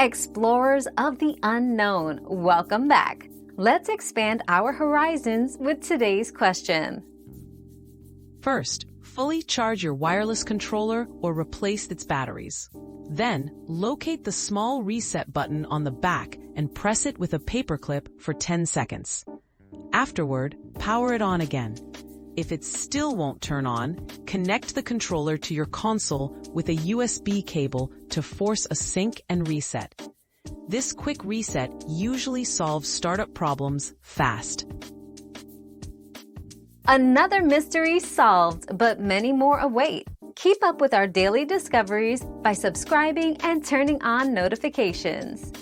Explorers of the unknown, welcome back. Let's expand our horizons with today's question. First, fully charge your wireless controller or replace its batteries. Then, locate the small reset button on the back and press it with a paperclip for 10 seconds. Afterward, power it on again. If it still won't turn on, connect the controller to your console with a USB cable to force a sync and reset. This quick reset usually solves startup problems fast. Another mystery solved, but many more await. Keep up with our daily discoveries by subscribing and turning on notifications.